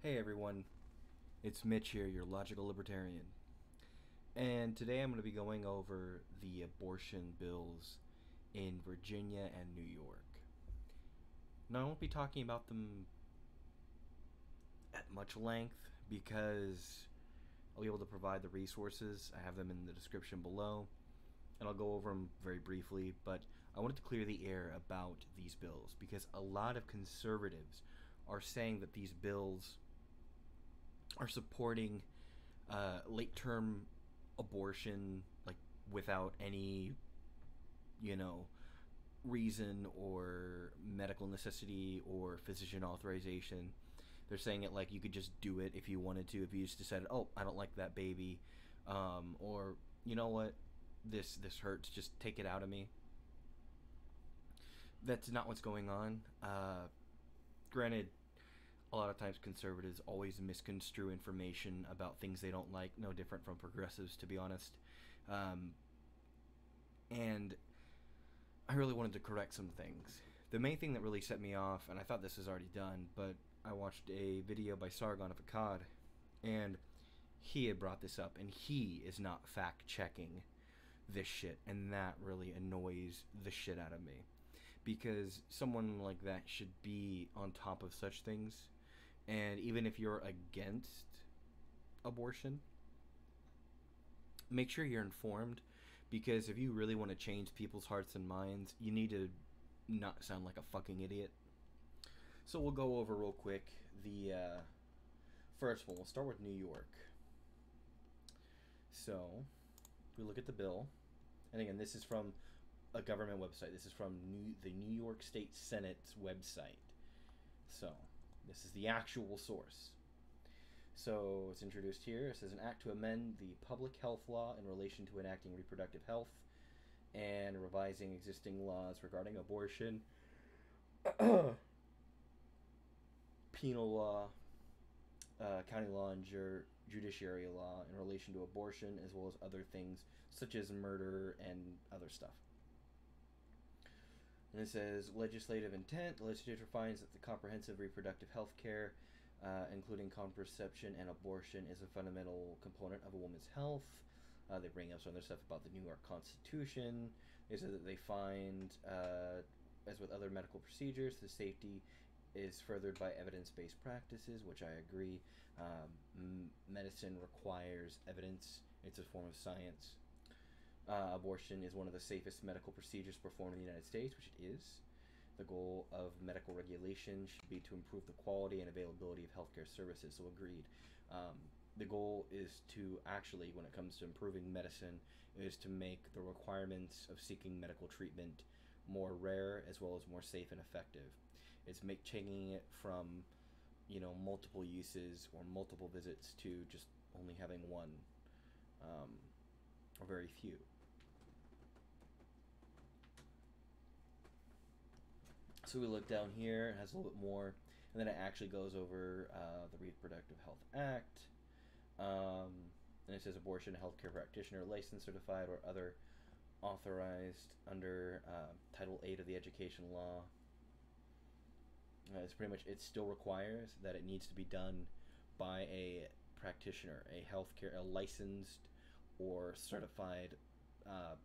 Hey everyone, it's Mitch here, your logical libertarian. And today I'm going to be going over the abortion bills in Virginia and New York. Now, I won't be talking about them at much length because I'll be able to provide the resources. I have them in the description below, and I'll go over them very briefly. But I wanted to clear the air about these bills because a lot of conservatives are saying that these bills are supporting late-term abortion, like without any, you know, reason or medical necessity or physician authorization. They're saying it like you could just do it if you wanted to, if you just decided, oh, I don't like that baby, or you know what, this hurts, just take it out of me. That's not what's going on. Granted, a lot of times conservatives always misconstrue information about things they don't like, no different from progressives, to be honest. And I really wanted to correct some things. The main thing that really set me off, and I thought this was already done, but I watched a video by Sargon of Akkad, and he had brought this up, and he is not fact-checking this shit, and that really annoys the shit out of me. Because someone like that should be on top of such things. And even if you're against abortion, make sure you're informed, because if you really want to change people's hearts and minds, you need to not sound like a fucking idiot. So we'll go over real quick the first one. We'll start with New York. So we look at the bill, and again, this is from a government website. This is from the New York State Senate's website. So this is the actual source. So it's introduced here. It says an act to amend the public health law in relation to enacting reproductive health and revising existing laws regarding abortion, penal law, county law, and judiciary law in relation to abortion, as well as other things such as murder and other stuff. And it says legislative intent. The legislature finds that the comprehensive reproductive health care, including contraception and abortion, is a fundamental component of a woman's health. They bring up some other stuff about the New York Constitution. They said that they find, as with other medical procedures, the safety is furthered by evidence-based practices, which I agree. Medicine requires evidence. It's a form of science. Abortion is one of the safest medical procedures performed in the United States, which it is. The goal of medical regulation should be to improve the quality and availability of healthcare services, so agreed. The goal is to actually, when it comes to improving medicine, is to make the requirements of seeking medical treatment more rare as well as more safe and effective. It's changing it from, multiple uses or multiple visits to just only having one, or very few. So we look down here, it has a little bit more, and then it actually goes over the Reproductive Health Act. And it says abortion, healthcare practitioner, licensed, certified, or other authorized under Title 8 of the Education Law. It's pretty much, it still requires that it needs to be done by a practitioner, a licensed or certified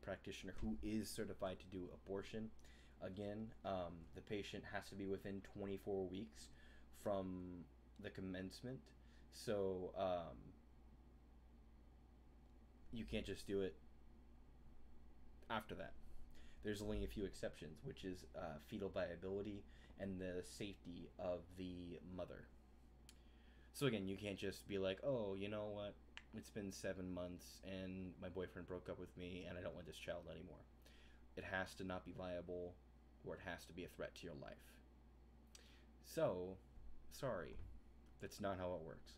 practitioner who is certified to do abortion. Again, the patient has to be within 24 weeks from the commencement. So you can't just do it after that. There's only a few exceptions, which is fetal viability and the safety of the mother. So again, you can't just be like, oh, you know what? It's been 7 months and my boyfriend broke up with me and I don't want this child anymore. It has to not be viable, or it has to be a threat to your life. So, sorry, that's not how it works.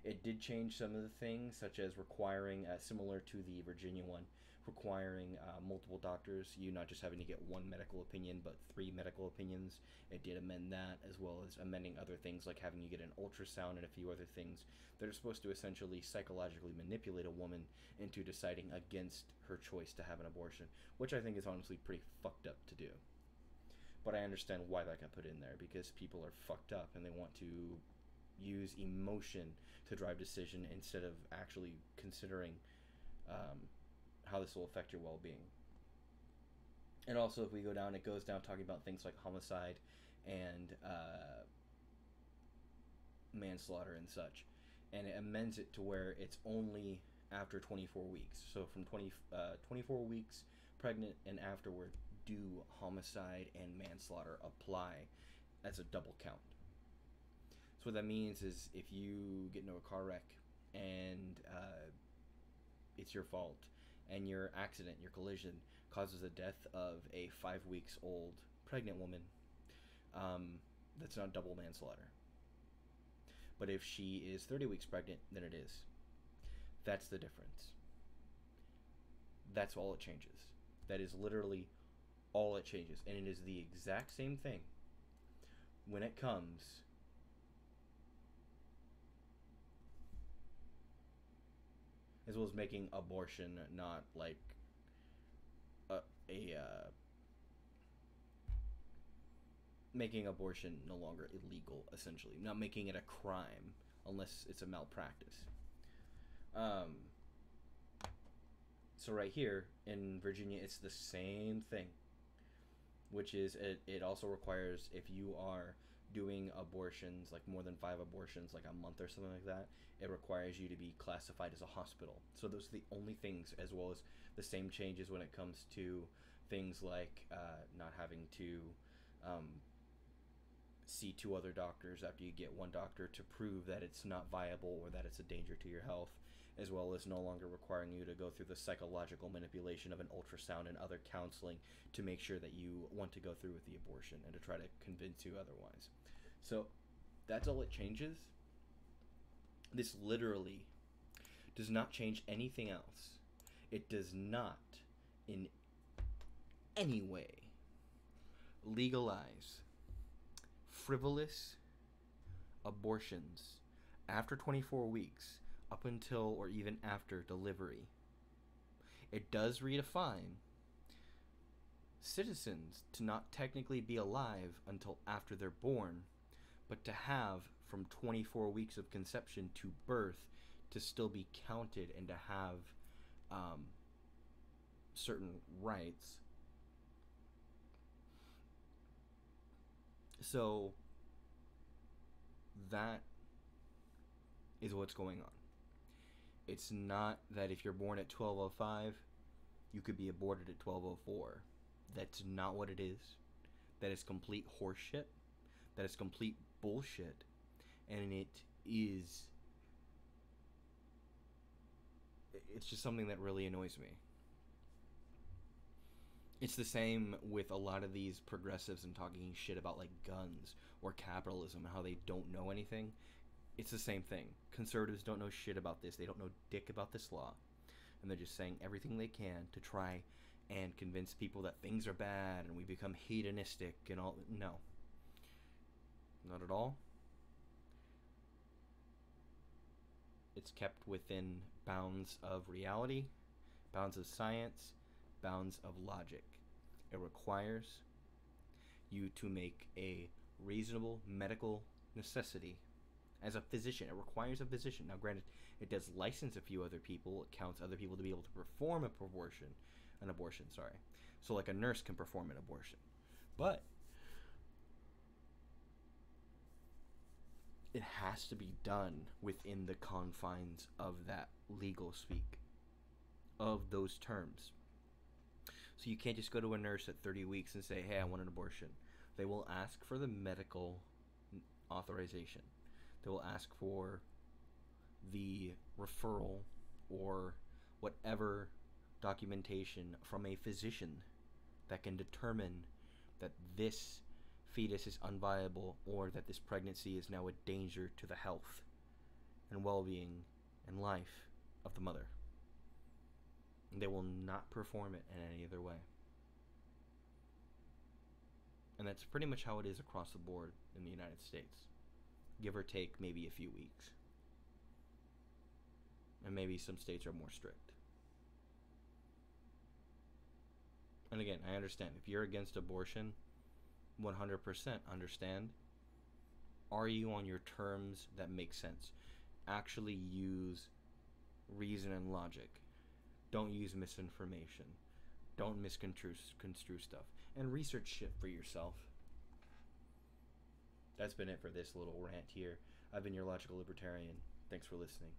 It did change some of the things, such as requiring, similar to the Virginia one, requiring multiple doctors, you not just having to get one medical opinion, but 3 medical opinions. It did amend that, as well as amending other things, like having you get an ultrasound and a few other things that are supposed to essentially psychologically manipulate a woman into deciding against her choice to have an abortion, which I think is honestly pretty fucked up to do. But I understand why that got put in there, because people are fucked up and they want to, use emotion to drive decision instead of actually considering how this will affect your well-being. And also, if we go down, it goes down talking about things like homicide and manslaughter and such, and it amends it to where it's only after 24 weeks. So from 24 weeks pregnant and afterward, do homicide and manslaughter apply as a double count. So what that means is if you get into a car wreck and it's your fault, and your accident, your collision, causes the death of a 5 weeks old pregnant woman, that's not double manslaughter. But if she is 30 weeks pregnant, then it is. That's the difference. That's all it changes. That is literally all it changes. And it is the exact same thing when it comes as well as making abortion not like making abortion no longer illegal, essentially. Not making it a crime unless it's a malpractice. So right here in Virginia, it's the same thing, which is it also requires, if you are doing abortions, like more than 5 abortions, like a month or something like that, it requires you to be classified as a hospital. So those are the only things, as well as the same changes when it comes to things like not having to see 2 other doctors after you get one doctor to prove that it's not viable or that it's a danger to your health, as well as no longer requiring you to go through the psychological manipulation of an ultrasound and other counseling to make sure that you want to go through with the abortion and to try to convince you otherwise. So that's all it changes. This literally does not change anything else. It does not in any way legalize frivolous abortions after 24 weeks up until or even after delivery. It does redefine citizens to not technically be alive until after they're born, but to have from 24 weeks of conception to birth to still be counted and to have certain rights. So that is what's going on. It's not that if you're born at 12:05, you could be aborted at 12:04. That's not what it is. That is complete horseshit. That is complete bullshit. And it's just something that really annoys me. It's the same with a lot of these progressives and talking shit about like guns or capitalism and how they don't know anything. It's the same thing. Conservatives don't know shit about this. They don't know dick about this law. And they're just saying everything they can to try and convince people that things are bad and we become hedonistic and all. No. Not at all. It's kept within bounds of reality, bounds of science, bounds of logic. It requires you to make a reasonable medical necessity. As a physician, it requires a physician. Now, granted, it does license a few other people. It counts other people to be able to perform an abortion. So, like a nurse can perform an abortion, but it has to be done within the confines of that legal speak, of those terms. So you can't just go to a nurse at 30 weeks and say, hey, I want an abortion. They will ask for the medical authorization. They will ask for the referral or whatever documentation from a physician that can determine that this fetus is unviable or that this pregnancy is now a danger to the health and well-being and life of the mother. They will not perform it in any other way. And that's pretty much how it is across the board in the United States. Give or take maybe a few weeks. And maybe some states are more strict. And again, I understand. If you're against abortion, 100% understand. argue on your terms that make sense. Actually use reason and logic. Don't use misinformation. Don't misconstrue stuff. And research shit for yourself. That's been it for this little rant here. I've been your logical libertarian. Thanks for listening.